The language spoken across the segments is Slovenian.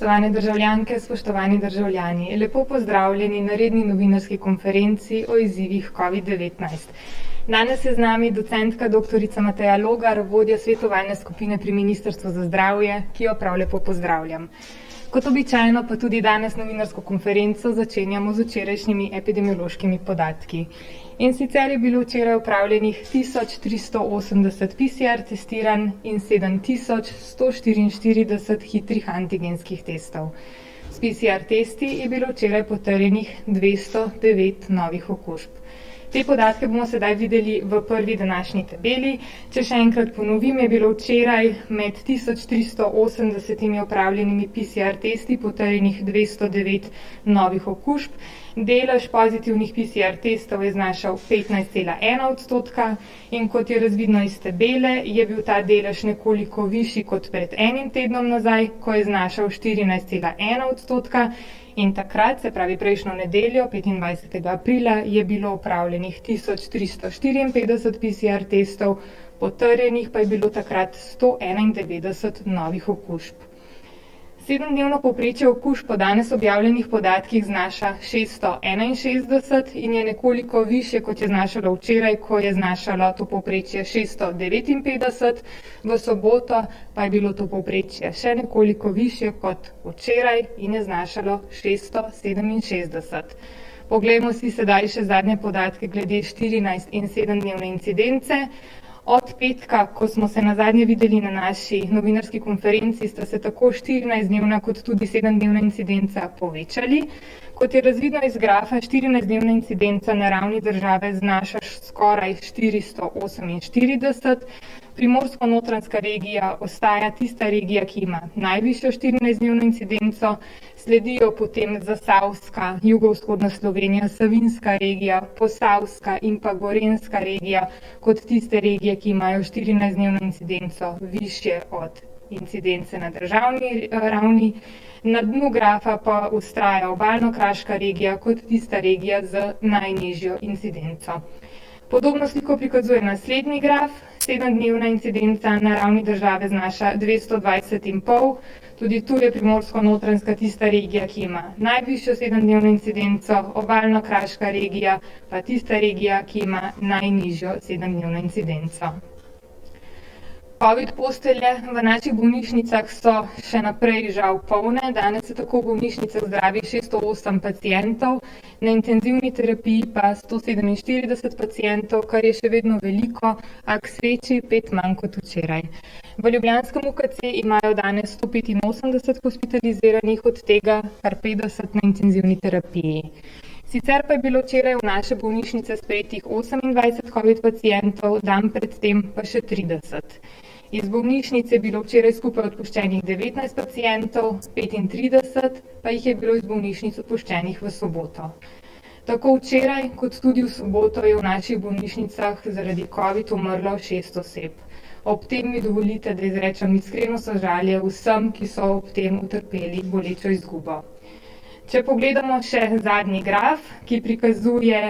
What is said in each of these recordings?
Spoštovane državljanke, spoštovani državljani, lepo pozdravljeni na redni novinarski konferenci o izzivih COVID-19. Danes je z nami docentka dr. Mateja Logar, vodja svetovalne skupine pri Ministrstvu za zdravje, ki jo prav lepo pozdravljam. Kot običajno pa tudi danes novinarsko konferenco začenjamo z včerajšnjimi epidemiološkimi podatki. In sicer je bilo včeraj opravljenih 1380 PCR testiranj in 7144 hitrih antigenskih testov. S PCR testi je bilo včeraj potrjenih 209 novih okužb. Te podatke bomo sedaj videli v prvi današnji tabeli. Če še enkrat ponovim, je bilo včeraj med 1380 opravljenimi PCR testi potrjenih 209 novih okužb. Delež pozitivnih PCR testov je znašal 15,1% in kot je razvidno iz tabele, je bil ta delež nekoliko višji kot pred enim tednom nazaj, ko je znašal 14,1%. In takrat, se pravi prejšnjo nedeljo, 25. aprila, je bilo opravljenih 1354 PCR testov, potrjenih pa je bilo takrat 191 novih okužb. 7-dnevno povprečje okužb po danes objavljenih podatkih znaša 661 in je nekoliko višje, kot je znašalo včeraj, ko je znašalo to povprečje 659, v soboto pa je bilo to povprečje še nekoliko višje kot včeraj in je znašalo 667. Poglejmo si sedaj še zadnje podatke glede 14 in 7-dnevne incidence. Od petka, ko smo se nazadnje videli na naši novinarski konferenci, sta se tako 14-dnevna kot tudi 7-dnevna incidenca povečali. Kot je razvidno iz grafa, 14-dnevna incidenca na ravni države znaša skoraj 448. Primorsko-notranjska regija ostaja tista regija, ki ima najvišjo 14-dnevno incidenco, sledijo potem Zasavska, jugovzhodna Slovenija, Savinjska regija, Posavska in pa Gorenjska regija kot tiste regije, ki imajo 14-dnevno incidenco višje od incidence na državni ravni. Na dnu grafa pa vztraja Obalno-kraška regija kot tista regija z najnižjo incidenco. Podobno sliko prikazuje naslednji graf. 7-dnevna incidenca na ravni države znaša 220,5. Tudi tu je Primorsko-notranjska tista regija, ki ima najvišjo 7-dnevno incidenco, Obalno-kraška regija pa tista regija, ki ima najnižjo 7-dnevno incidenco. COVID postelje v naših bolnišnicah so še naprej žal polne. Danes se tako v bolnišnicah zdravi 608 pacientov, na intenzivni terapiji pa 147 pacientov, kar je še vedno veliko, a k sreči 5 manj kot včeraj. V ljubljanskem UKC imajo danes 185 hospitaliziranih, od tega kar 50 na intenzivni terapiji. Sicer pa je bilo včeraj v naše bolnišnice sprejetih 28 COVID pacientov, dan predtem pa še 30. Iz bolnišnice je bilo včeraj skupaj odpuščenih 19 pacientov, 35 pa jih je bilo iz bolnišnic odpuščenih v soboto. Tako včeraj kot tudi v soboto je v naših bolnišnicah zaradi COVID umrlo 6 oseb. Ob tem mi dovolite, da izrečem iskreno sožalje vsem, ki so ob tem utrpeli bolečo izgubo. Če pogledamo še zadnji graf, ki prikazuje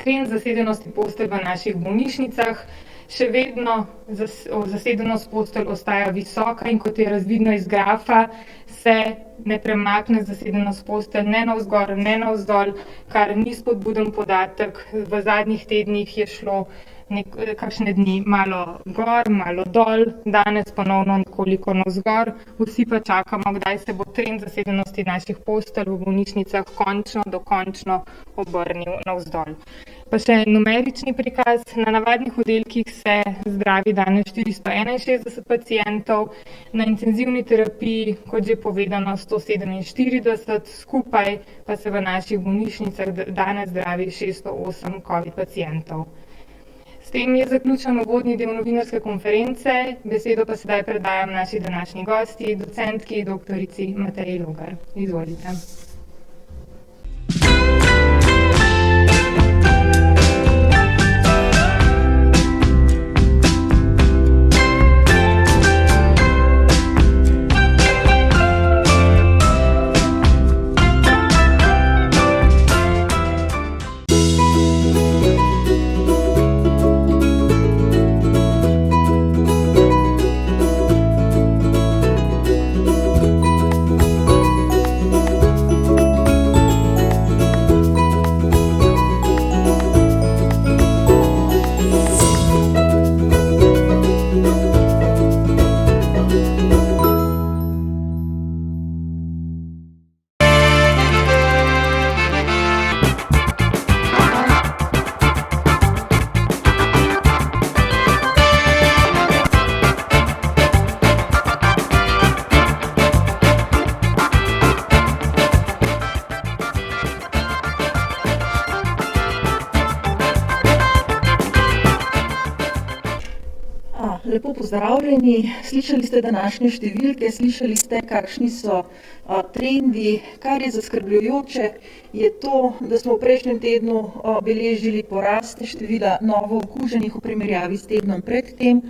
trend zasedenosti postelj v naših bolnišnicah, še vedno zasedenost postelj ostaja visoka in kot je razvidno iz grafa, se ne premakne zasedenost postelj ne navzgor, ne navzdol, kar ni spodbuden podatek. V zadnjih tednih je šlo kakšne dni malo gor, malo dol, danes ponovno nekoliko navzgor. Vsi pa čakamo, kdaj se bo trend zasedenosti naših postelj v bolnišnicah dokončno obrnil navzdol. Pa še numerični prikaz. Na navadnih oddelkih se zdravi danes 461 pacientov, na intenzivni terapiji, kot že povedano, 147, skupaj pa se v naših bolnišnicah danes zdravi 608 COVID pacientov. S tem je zaključen uvodni del novinarske konference, besedo pa sedaj predajam naši današnji gosti, docentki dr. Mateji Logar. Izvolite. Lepo pozdravljeni. Slišali ste današnje številke, slišali ste, kakšni so trendi. Kar je zaskrbljujoče, je to, da smo v prejšnjem tednu beležili porast števila novo okuženih v primerjavi s tednom pred tem.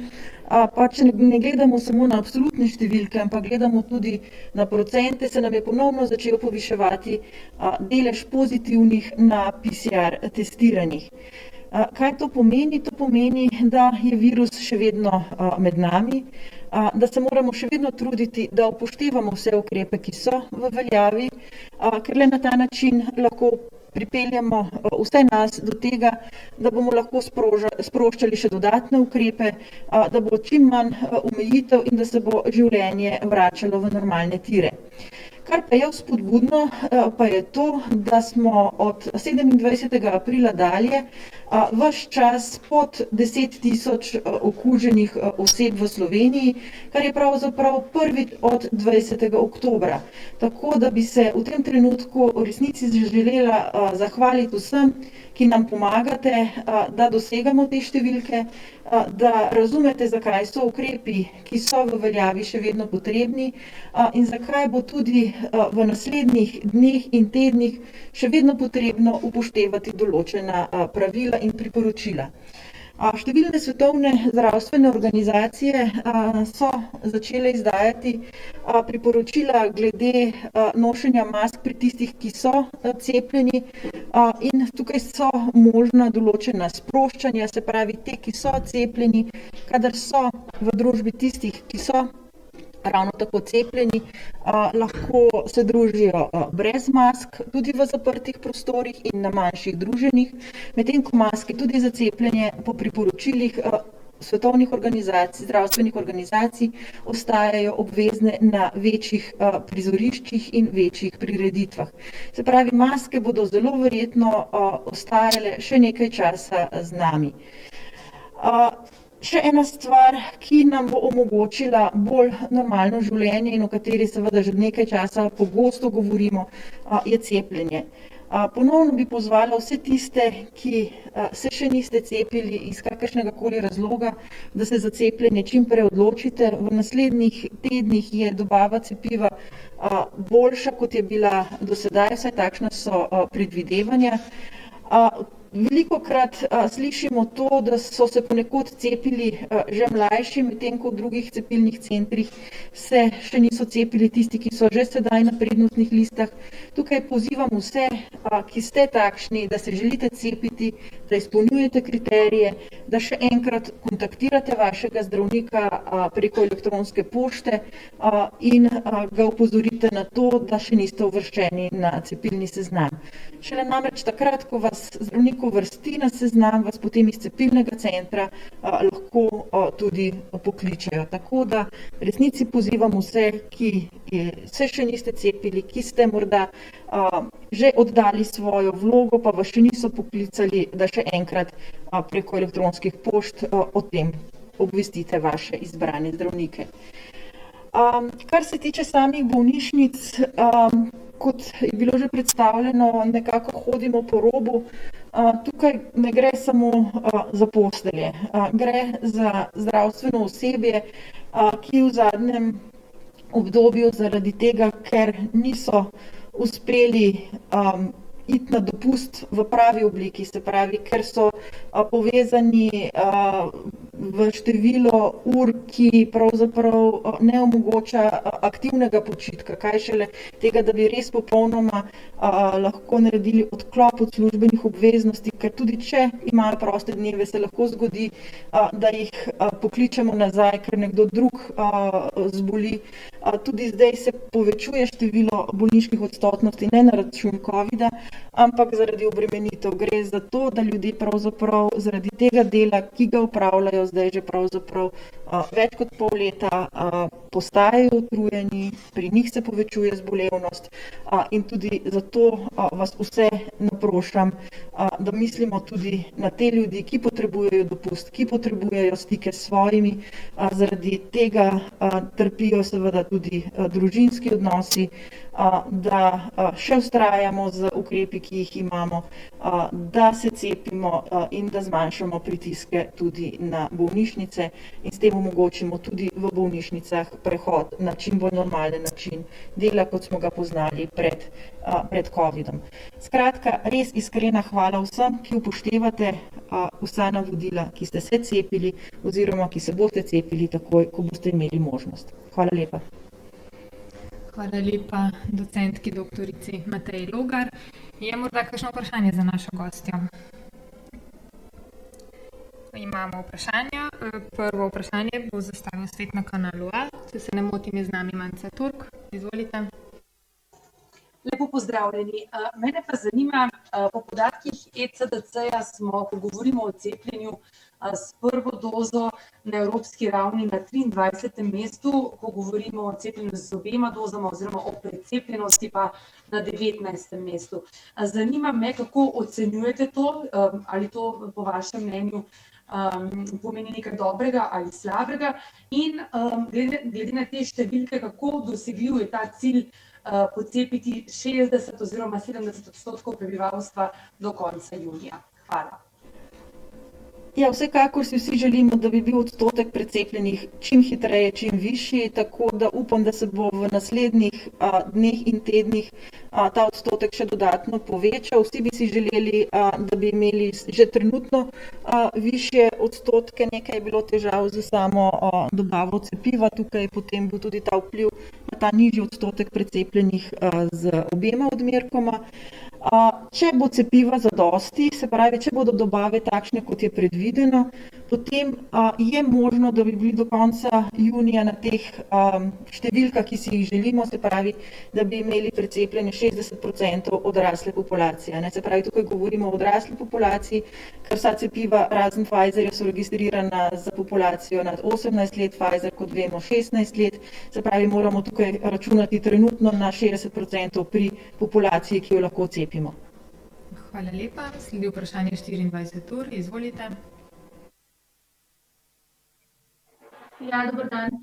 Pa če ne gledamo samo na absolutne številke, ampak gledamo tudi na procente, se nam je ponovno začel poviševati delež pozitivnih na PCR testiranih. Kaj to pomeni? To pomeni, da je virus še vedno med nami, da se moramo še vedno truditi, da upoštevamo vse ukrepe, ki so v veljavi, ker le na ta način lahko pripeljemo vse nas do tega, da bomo lahko sproščali še dodatne ukrepe, da bo čim manj omejitev in da se bo življenje vračalo v normalne tire. Kar pa je vzpodbudno, pa je to, da smo od 27. aprila dalje ves čas pod 10 tisoč okuženih oseb v Sloveniji, kar je pravzaprav prvi od 20. oktobra. Tako da bi se v tem trenutku v resnici želela zahvaliti vsem, ki nam pomagate, da dosegamo te številke, da razumete, zakaj so ukrepi, ki so v veljavi, še vedno potrebni in zakaj bo tudi v naslednjih dneh in tednih še vedno potrebno upoštevati določena pravila in priporočila. Številne svetovne zdravstvene organizacije so začele izdajati priporočila glede nošenja mask pri tistih, ki so cepljeni, in tukaj so možna določena sproščanja, se pravi te, ki so cepljeni, kadar so v družbi tistih, ki so ravno tako cepljeni, lahko se družijo brez mask, tudi v zaprtih prostorih in na manjših druženjih, medtem ko maske tudi za cepljenje po priporočilih svetovnih organizacij, zdravstvenih organizacij ostajajo obvezne na večjih prizoriščih in večjih prireditvah. Se pravi, maske bodo zelo verjetno ostajale še nekaj časa z nami. Še ena stvar, ki nam bo omogočila bolj normalno življenje in o kateri seveda že nekaj časa pogosto govorimo, je cepljenje. Ponovno bi pozvala vse tiste, ki se še niste cepili iz kakršnega koli razloga, da se za cepljenje čim prej odločite. V naslednjih tednih je dobava cepiva boljša, kot je bila do sedaj, vsaj takšna so predvidevanja. Velikokrat slišimo to, da so se ponekod cepili že mlajši, medtem ko v drugih cepilnih centrih se še niso cepili tisti, ki so že sedaj na prednostnih listah. Tukaj pozivam vse, ki ste takšni, da se želite cepiti, da izpolnjujete kriterije, da še enkrat kontaktirate vašega zdravnika preko elektronske pošte in ga opozorite na to, da še niste uvrščeni na cepilni seznam. Šele namreč takrat, ko vas zdravnik uvrsti na seznam, vas potem iz cepilnega centra lahko tudi pokličejo. Tako da v resnici pozivam vse, ki se še niste cepili, ki ste morda že oddali svojo vlogo, pa vas še niso poklicali, da še enkrat preko elektronskih pošt o tem obvestite vaše izbrane zdravnike. Kar se tiče samih bolnišnic, kot je bilo že predstavljeno, nekako hodimo po robu. Tukaj ne gre samo za postelje, gre za zdravstveno osebje, ki v zadnjem obdobju zaradi tega, ker niso uspeli iti na dopust v pravi obliki, se pravi, ker so povezani v število ur, ki pravzaprav ne omogoča aktivnega počitka, kaj šele tega, da bi res popolnoma lahko naredili odklop od službenih obveznosti, ker tudi če imajo proste dneve, se lahko zgodi, da jih pokličemo nazaj, ker nekdo drug zboli. Tudi zdaj se povečuje število bolniških odsotnosti, ne na račun covida, ampak zaradi obremenitev. Gre za to, da ljudje pravzaprav zaradi tega dela, ki ga opravljajo zdaj že pravzaprav več kot pol leta, postajajo utrujeni, pri njih se povečuje zbolevnost in tudi zato vas vse naprošam, da mislimo tudi na te ljudi, ki potrebujejo dopust, ki potrebujejo stike s svojimi, zaradi tega trpijo seveda tudi družinski odnosi da še vztrajamo z ukrepi, ki jih imamo, da se cepimo in da zmanjšamo pritiske tudi na bolnišnice in s tem omogočimo tudi v bolnišnicah prehod na čim bolj normalen način dela, kot smo ga poznali pred covidom. Skratka, res iskrena hvala vsem, ki upoštevate vsa navodila, ki ste se cepili oziroma ki se boste cepili takoj, ko boste imeli možnost. Hvala lepa. Hvala lepa docentki doktorici Mateji Logar. Je morda kakšno vprašanje za našo gostjo? Imamo vprašanja. Prvo vprašanje bo zastavil Svet na kanalu A. Če se ne motim, je z nami Manca Turk. Izvolite. Lepo pozdravljeni. Mene pa zanima, po podatkih ECDC-ja smo, ko govorimo o cepljenju s prvo dozo na evropski ravni na 23. mestu, ko govorimo o cepljenju z obema dozama oziroma o precepljenosti pa na 19. mestu. Zanima me, kako ocenjujete to, ali to po vašem mnenju pomeni nekaj dobrega ali slabega in glede na te številke, kako dosegljiv je ta cilj pocepiti 60 oziroma 70% prebivalstva do konca junija. Hvala. Ja, vsekakor si vsi želimo, da bi bil odstotek precepljenih čim hitreje, čim višji, tako da upam, da se bo v naslednjih dneh in tednih ta odstotek še dodatno povečal. Vsi bi si želeli, da bi imeli že trenutno višje odstotke. Nekaj je bilo težav z samo dobavo cepiva, tukaj potem bil tudi ta vpliv na ta nižji odstotek precepljenih z obema odmerkoma. Če bo cepiva zadosti, se pravi, če bodo dobave takšne, kot je predvideno, potem je možno, da bi bili do konca junija na teh številkah, ki si jih želimo, se pravi, da bi imeli precepljenje 60% odrasle populacije. Se pravi, tukaj govorimo o odrasli populaciji, ker vsa cepiva razen Pfizerja so registrirana za populacijo nad 18 let, Pfizer, kot vemo, 16 let. Se pravi, moramo tukaj računati trenutno na 60% pri populaciji, ki jo lahko cepimo. Hvala lepa. Sledi vprašanje 24 ur. Izvolite. Ja, dober dan.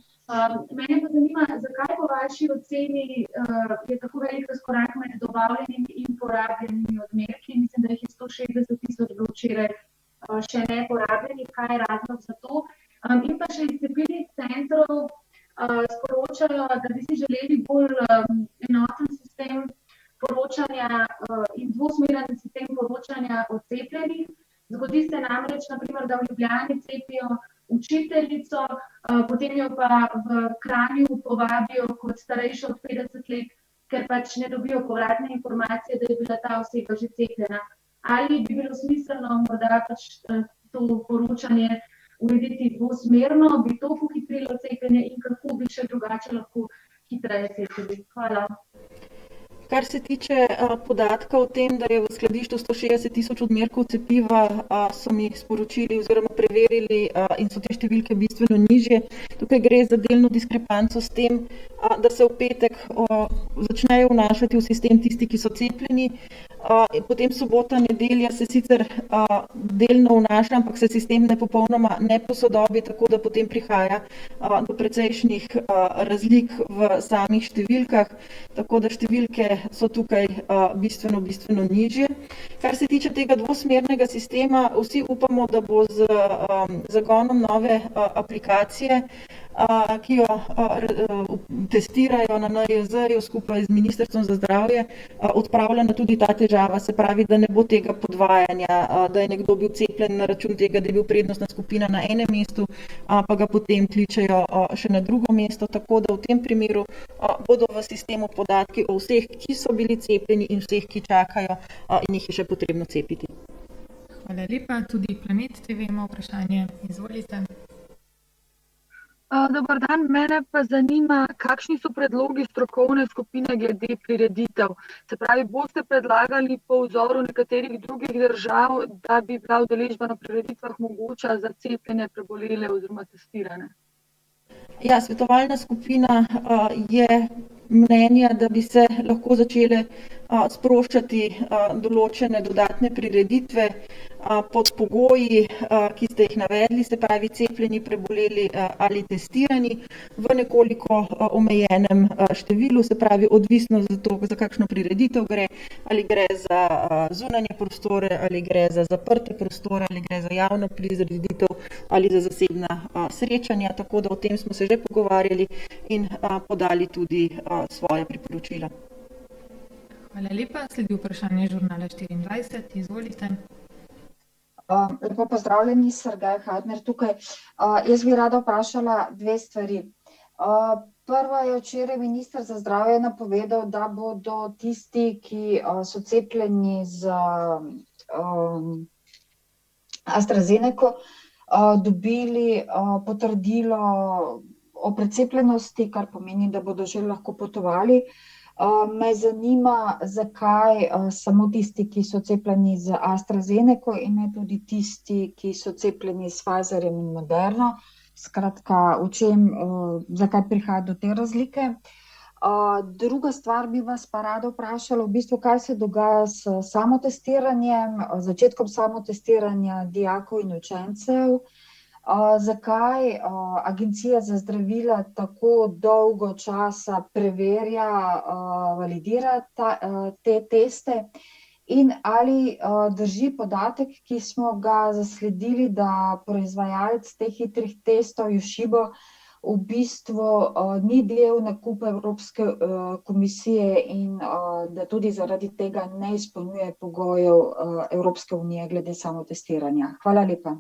Mene pa zanima, zakaj po vaši oceni je tako velik razkorak med dobavljenimi in porabljenimi odmerki. Mislim, da jih je 160 tisoč bilo včeraj še neporabljenih. Kaj je razlog za to? In pa še iz cepilnih centrov sporočajo, da bi si želeli bolj enoten sistem poročanja in dvosmeren sistem poročanja o cepljenih. Zgodi se namreč, naprimer, da v Ljubljani cepijo učiteljico, potem jo pa v Kranju povabijo kot starejšo od 50 let, ker pač ne dobijo povratne informacije, da je bila ta oseba že cepljena. Ali bi bilo smiselno morda pač to poročanje urediti dvosmerno, bi to pohitrilo cepljenje in kako bi še drugače lahko hitreje cepili? Hvala. Kar se tiče podatka o tem, da je v skladišču 160 tisoč odmerkov cepiva, so mi sporočili oziroma preverili in so te številke bistveno nižje. Tukaj gre za delno diskrepanco s tem, da se v petek začnejo vnašati v sistem tisti, ki so cepljeni. Potem sobota, nedelja se sicer delno vnaša, ampak se sistem popolnoma ne posodobi, tako da potem prihaja do precejšnjih razlik v samih številkah, tako da številke so tukaj bistveno nižje. Kar se tiče tega dvosmernega sistema, vsi upamo, da bo z zagonom nove aplikacije, ki jo testirajo na NIJZ-ju skupaj z Ministrstvom za zdravje, odpravljena tudi ta težava, se pravi, da ne bo tega podvajanja, da je nekdo bil cepljen na račun tega, da je bil prednostna skupina na enem mestu, pa ga potem kličejo še na drugo mesto, tako da v tem primeru bodo v sistemu podatki o vseh, ki so bili cepljeni in vseh, ki čakajo in jih je še potrebno cepiti. Hvala lepa. Tudi Planet TV ima vprašanje. Izvolite. Dober dan, mene pa zanima, kakšni so predlogi strokovne skupine glede prireditev. Se pravi, boste predlagali po vzoru nekaterih drugih držav, da bi bila udeležba na prireditvah mogoča za cepljene, prebolele oziroma testirane? Ja, svetovalna skupina je mnenja, da bi se lahko začele sproščati določene dodatne prireditve pod pogoji, ki ste jih navedli, se pravi cepljeni, preboleli ali testirani v nekoliko omejenem številu, se pravi odvisno za to, za kakšno prireditev gre, ali gre za zunanje prostore, ali gre za zaprte prostore, ali gre za javno prireditev ali za zasebna srečanja, tako da o tem smo se že pogovarjali in podali tudi svoje priporočila. Hvala lepa. Sledi vprašanje žurnala 24. Izvolite. Lepo pozdravljeni, Sergej Hadner tukaj. Jaz bi rada vprašala dve stvari. Prva je včeraj minister za zdravje napovedal, da bodo tisti, ki so cepljeni z AstraZeneco, dobili potrdilo o precepljenosti, kar pomeni, da bodo že lahko potovali. Me zanima, zakaj samo tisti, ki so cepljeni z AstraZeneco in ne tudi tisti, ki so cepljeni s Pfizerjem in Moderno. Skratka, zakaj prihaja do te razlike? Druga stvar bi vas pa rada vprašala, v bistvu, kaj se dogaja s samotestiranjem, začetkom samotestiranja dijakov in učencev. Zakaj Agencija za zdravila tako dolgo časa preverja, validira te teste in ali drži podatek, ki smo ga zasledili, da proizvajalec teh hitrih testov Joshibo v bistvu ni del nakupa Evropske komisije in da tudi zaradi tega ne izpolnjuje pogojev Evropske unije glede samotestiranja. Hvala lepa.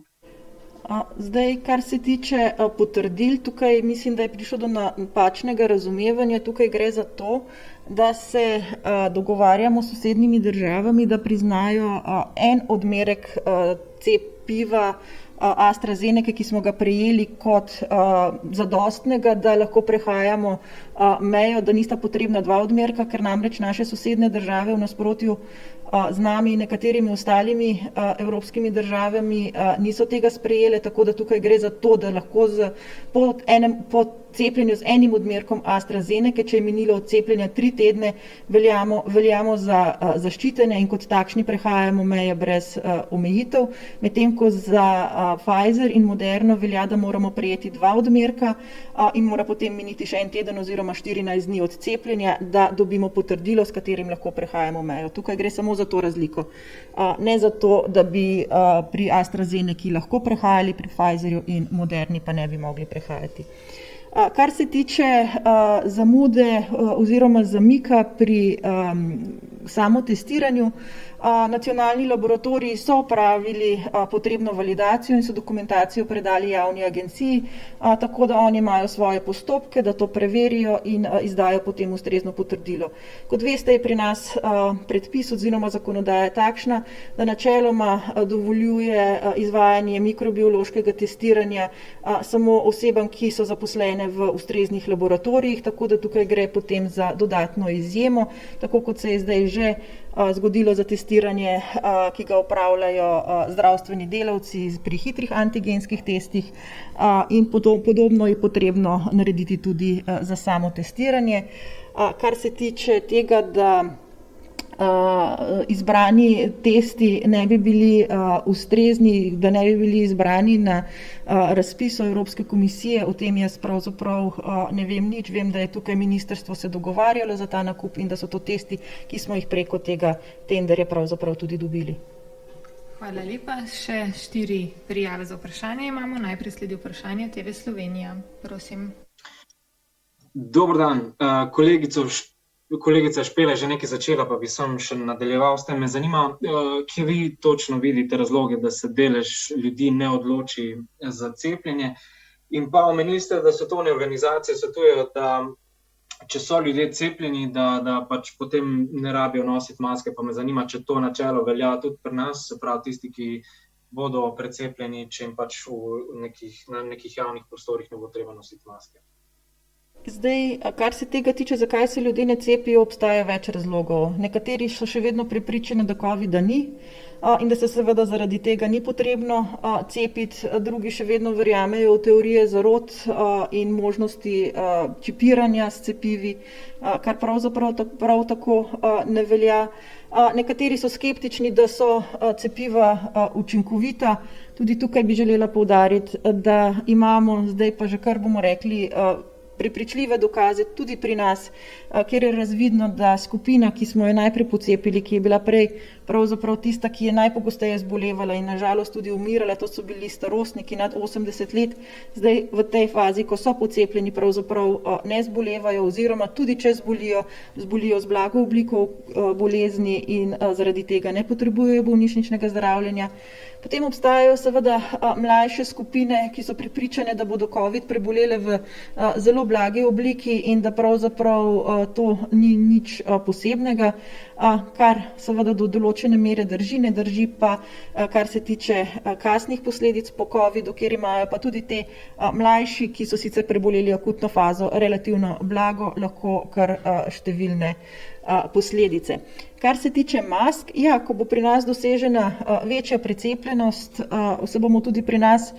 Zdaj, kar se tiče potrdil, tukaj mislim, da je prišlo do napačnega razumevanja. Tukaj gre za to, da se dogovarjamo s sosednjimi državami, da priznajo en odmerek cepiva AstraZeneca, ki smo ga prejeli kot zadostnega, da lahko prehajamo mejo, da nista potrebna dva odmerka, ker namreč naše sosednje države v nasprotju z nami in nekaterimi ostalimi evropskimi državami niso tega sprejele, tako da tukaj gre za to, da lahko po cepljenju z enim odmerkom AstraZeneca, če je minilo od cepljenja 3 tedne, veljamo za zaščitene in kot takšni prehajamo meje brez omejitev, medtem ko za Pfizer in Moderno velja, da moramo prejeti 2 odmerka in mora potem miniti še 1 teden oziroma 14 dni od cepljenja, da dobimo potrdilo, s katerim lahko prehajamo mejo. Tukaj gre samo za to razliko. Ne za to, da bi pri AstraZeneca lahko prehajali, pri Pfizerju in Moderni pa ne bi mogli prehajati. Kar se tiče zamude oziroma zamika pri samotestiranju, nacionalni laboratoriji so opravili potrebno validacijo in so dokumentacijo predali javni agenciji, tako da oni imajo svoje postopke, da to preverijo in izdajo potem ustrezno potrdilo. Kot veste, je pri nas predpis oziroma zakonodaja takšna, da načeloma dovoljuje izvajanje mikrobiološkega testiranja samo osebam, ki so zaposlene v ustreznih laboratorijih, tako da tukaj gre potem za dodatno izjemo, tako kot se je zdaj že zgodilo za testiranje, ki ga opravljajo zdravstveni delavci pri hitrih antigenskih testih in podobno je potrebno narediti tudi za samo testiranje. Kar se tiče tega, da izbrani testi ne bi bili ustrezni, da ne bi bili izbrani na razpisu Evropske komisije, o tem jaz pravzaprav ne vem nič. Vem, da je tukaj ministrstvo se dogovarjalo za ta nakup in da so to testi, ki smo jih preko tega tenderja pravzaprav tudi dobili. Hvala lepa. Še 4 prijave za vprašanje imamo. Najprej sledi vprašanje TV Slovenija. Prosim. Dober dan. Kolegica Špela je že nekaj začela, pa bi sem še nadaljeval s tem. Me zanima, kje vi točno vidite razloge, da se delež ljudi ne odloči za cepljenje. In pa omenili ste, da svetovne organizacije svetujejo, da če so ljudje cepljeni, da pač potem ne rabijo nositi maske. Pa me zanima, če to načelo velja tudi pri nas, se pravi tisti, ki bodo precepljeni, če jim pač na nekih javnih prostorih ne bo treba nositi maske. Zdaj, kar se tega tiče, zakaj se ljudje ne cepijo, obstaja več razlogov. Nekateri so še vedno prepričani, da covida ni in da se seveda zaradi tega ni potrebno cepiti, drugi še vedno verjamejo v teorije zarot in možnosti čipiranja s cepivi, kar pravzaprav prav tako ne velja. Nekateri so skeptični, da so cepiva učinkovita. Tudi tukaj bi želela poudariti, da imamo zdaj pa že kar bomo rekli prepričljive dokaze tudi pri nas, kjer je razvidno, da skupina, ki smo jo najprej pocepili, ki je bila prej pravzaprav tista, ki je najpogosteje zbolevala in nažalost tudi umirala, to so bili starostniki nad 80 let, zdaj v tej fazi, ko so pocepljeni, pravzaprav ne zbolevajo oziroma tudi če zbolijo z blago obliko bolezni in zaradi tega ne potrebujejo bolnišničnega zdravljenja. Potem obstajajo seveda mlajše skupine, ki so prepričane, da bodo COVID prebolele v zelo blagi obliki in da pravzaprav to ni nič posebnega, kar seveda do določene mere drži, ne drži pa, kar se tiče kasnih posledic po COVID-u, kjer imajo pa tudi te mlajši, ki so sicer preboleli akutno fazo, relativno blago, lahko kar številne posledice. Kar se tiče mask, ja, ko bo pri nas dosežena večja precepljenost, se bomo tudi pri nas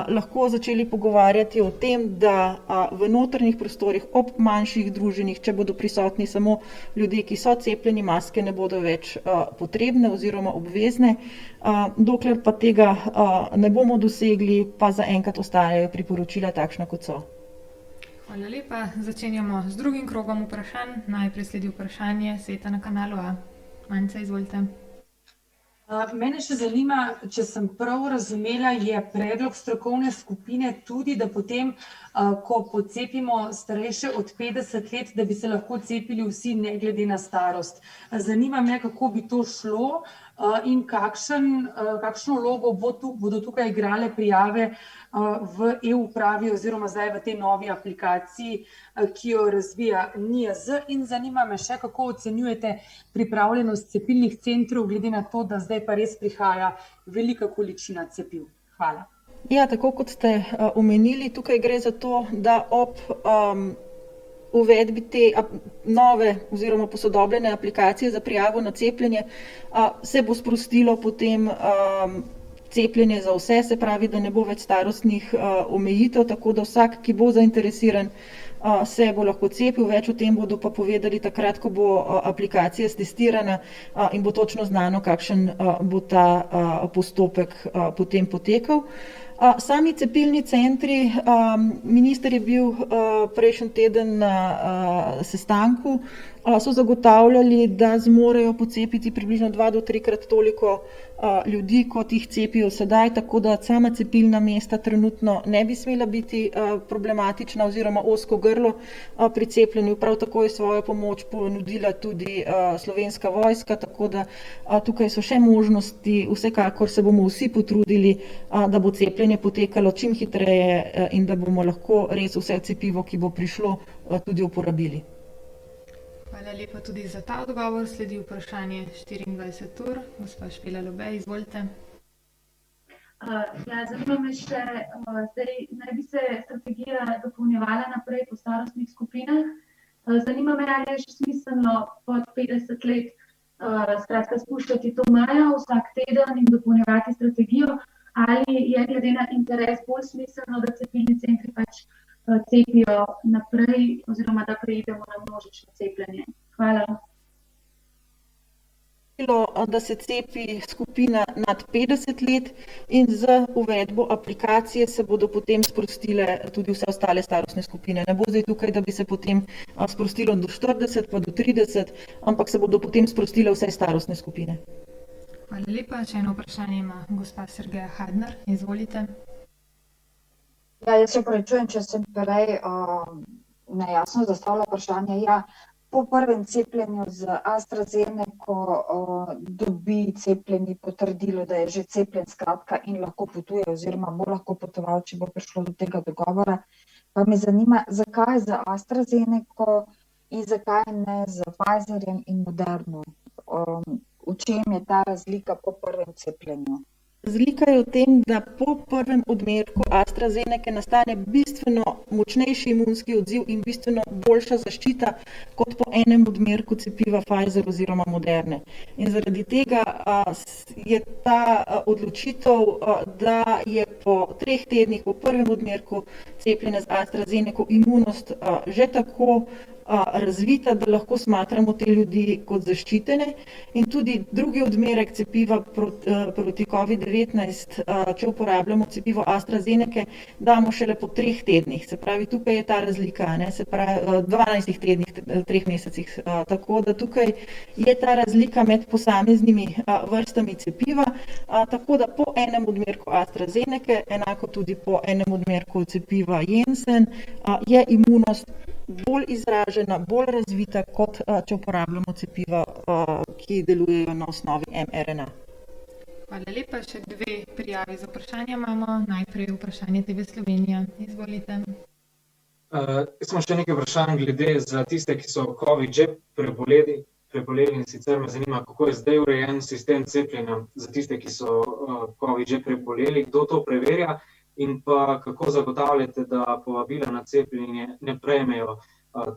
lahko začeli pogovarjati o tem, da v notranjih prostorih ob manjših druženjih, če bodo prisotni samo ljudje, ki so cepljeni, maske ne bodo več potrebne oziroma obvezne. Dokler pa tega ne bomo dosegli, pa zaenkrat ostajajo priporočila takšna, kot so. Hvala lepa. Začenjamo z drugim krogom vprašanj. Najprej sledi vprašanje Sveta na kanalu A. Manca, izvolite. Mene še zanima, če sem prav razumela, je predlog strokovne skupine tudi, da potem, ko pocepimo starejše od 50 let, da bi se lahko cepili vsi, ne glede na starost. Zanima me, kako bi to šlo in kakšno vlogo bodo tukaj igrale prijave v e-upravi oziroma zdaj v tej novi aplikaciji, ki jo razvija NIJZ, in zanima me še, kako ocenjujete pripravljenost cepilnih centrov, glede na to, da zdaj pa res prihaja velika količina cepiv. Hvala. Ja, tako kot ste omenili, tukaj gre za to, da ob uvedbi te nove oziroma posodobljene aplikacije za prijavo na cepljenje se bo sprostilo potem cepljenje za vse, se pravi, da ne bo več starostnih omejitev, tako da vsak, ki bo zainteresiran, se bo lahko cepil. Več o tem bodo pa povedali takrat, ko bo aplikacija stestirana in bo točno znano, kakšen bo ta postopek potem potekal. Sami cepilni centri, minister je bil prejšnji teden na sestanku, so zagotavljali, da zmorejo pocepiti približno 2 do 3-krat toliko ljudi, kot jih cepijo sedaj, tako da sama cepilna mesta trenutno ne bi smela biti problematična oziroma ozko grlo pri cepljenju. Prav tako je svojo pomoč ponudila tudi Slovenska vojska, tako da tukaj so še možnosti, vsekakor se bomo vsi potrudili, da bo cepljenje potekalo čim hitreje in da bomo lahko res vse cepivo, ki bo prišlo, tudi uporabili. Hvala lepa tudi za ta odgovor. Sledi vprašanje 24 ur. Gospa Špela Lobe, izvolite. Ja, zanima me še, zdaj naj bi se strategija dopolnjevala naprej po starostnih skupinah. Zanima me, ali je še smiselno pod 50 let skratka spuščati to mejo vsak teden in dopolnjevati strategijo, ali je glede na interes bolj smiselno, da cepilni centri pač cepijo naprej oziroma da preidemo na množično cepljenje. Hvala. Da se cepi skupina nad 50 let in z uvedbo aplikacije se bodo potem sprostile tudi vse ostale starostne skupine. Ne bo zdaj tukaj, da bi se potem sprostilo do 40 pa do 30, ampak se bodo potem sprostile vse starostne skupine. Hvala lepa. Še eno vprašanje ima gospa Sergeja Hadner. Izvolite. Ja, jaz se opravičujem, če sem prej nejasno zastavila vprašanje. Ja, po prvem cepljenju z AstraZeneco dobi cepljeni potrdilo, da je že cepljen skratka in lahko potuje oziroma bo lahko potoval, če bo prišlo do tega dogovora. Pa me zanima, zakaj z AstraZeneco in zakaj ne z Pfizerjem in Moderno? V čem je ta razlika po prvem cepljenju? Razlika je v tem, da po prvem odmerku AstraZeneca nastane bistveno močnejši imunski odziv in bistveno boljša zaščita kot po enem odmerku cepiva Pfizer oziroma Moderne. In zaradi tega je ta odločitev, da je po 3 tednih po prvem odmerku cepljenja z AstraZeneca imunost že tako razvita, da lahko smatramo te ljudi kot zaščitene. In tudi drugi odmerek cepiva proti COVID-19, če uporabljamo cepivo AstraZeneca, damo šele po 3 tednih. Se pravi, tukaj je ta razlika, ne? Se pravi, 12 tednih, 3 mesecih. Tako da tukaj je ta razlika med posameznimi vrstami cepiva. Tako da po enem odmerku AstraZeneca, enako tudi po enem odmerku cepiva Janssen, je imunost bolj izražena, bolj razvita, kot če uporabljamo cepiva, ki delujejo na osnovi mRNA. Hvala lepa. Še 2 prijavi za vprašanje imamo. Najprej vprašanje TV Slovenija. Izvolite. Jaz imam še nekaj vprašanj glede za tiste, ki so COVID že preboleli, in sicer me zanima, kako je zdaj urejen sistem cepljenja za tiste, ki so COVID že preboleli, kdo to preverja in pa kako zagotavljate, da povabila na cepljenje ne prejmejo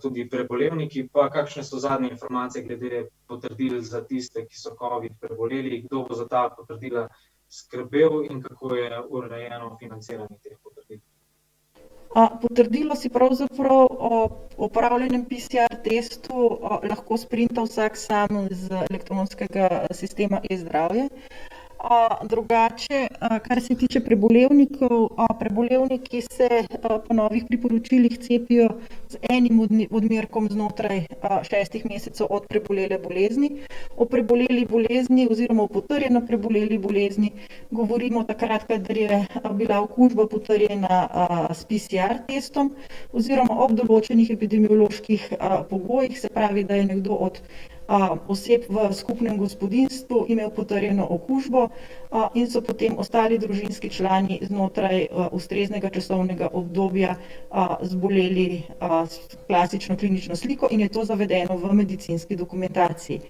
tudi prebolevniki, pa kakšne so zadnje informacije glede potrdil za tiste, ki so COVID preboleli, kdo bo za ta potrdila skrbel in kako je urejeno financiranje teh potrdil. Potrdilo si pravzaprav o opravljenem PCR testu lahko sprinta vsak sam z elektronskega sistema e-zdravje. Drugače, kar se tiče prebolevnikov, prebolevniki se po novih priporočilih cepijo z enim odmerkom znotraj 6 mesecev od prebolele bolezni. O preboleli bolezni oziroma o potrjeno preboleli bolezni govorimo takrat, kadar je bila okužba potrjena s PCR testom oziroma ob določenih epidemioloških pogojih, se pravi, da je nekdo od oseb v skupnem gospodinjstvu imel potrjeno okužbo in so potem ostali družinski člani znotraj ustreznega časovnega obdobja zboleli s klasično klinično sliko in je to zavedeno v medicinski dokumentaciji.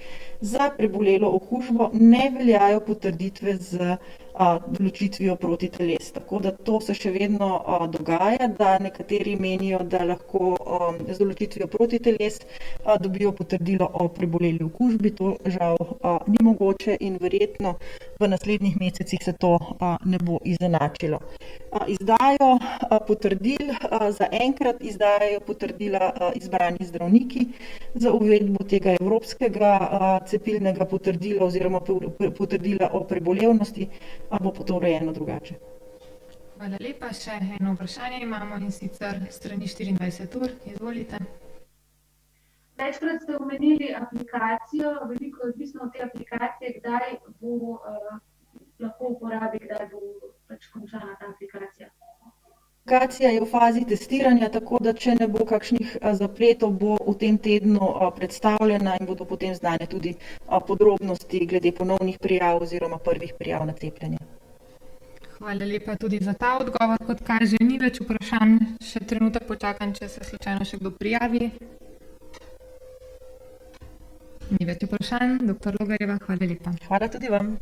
Za prebolelo okužbo ne veljajo potrditve z določitvijo protiteles. Tako da to se še vedno dogaja, da nekateri menijo, da lahko z določitvijo protiteles dobijo potrdilo o preboleli okužbi. To žal ni mogoče in verjetno v naslednjih mesecih se to ne bo izenačilo. Izdajo potrdil zaenkrat izdajajo potrdila izbrani zdravniki za uvedbo tega evropskega cepilnega potrdila oziroma potrdila o prebolevnosti, bo pa to urejeno drugače. Hvala lepa. Še eno vprašanje imamo in sicer strani 24 ur. Izvolite. Večkrat ste omenili aplikacijo, veliko je odvisno od te aplikacije, kdaj bo lahko uporabi, kdaj bo končana ta aplikacija. Aplikacija je v fazi testiranja, tako da če ne bo kakšnih zapletov, bo v tem tednu predstavljena in bodo potem znane tudi podrobnosti glede ponovnih prijav oziroma prvih prijav na cepljenje. Hvala lepa tudi za ta odgovor. Kot kaže, ni več vprašanj. Še trenutek počakam, če se slučajno še kdo prijavi. Ni več vprašanj. Dr. Logarjeva, hvala lepa. Hvala tudi vam.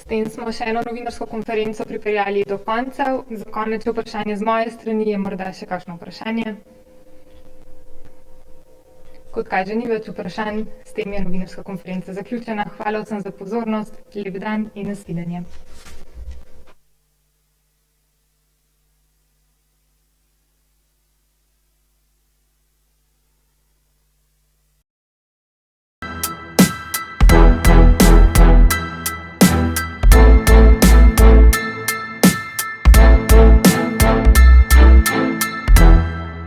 S tem smo še eno novinarsko konferenco pripeljali do konca. Za konec vprašanje z moje strani je morda še kakšno vprašanje. Kot kaže, ni več vprašanj. S tem je novinarska konferenca zaključena. Hvala vsem za pozornost. Lep dan in nasvidenje.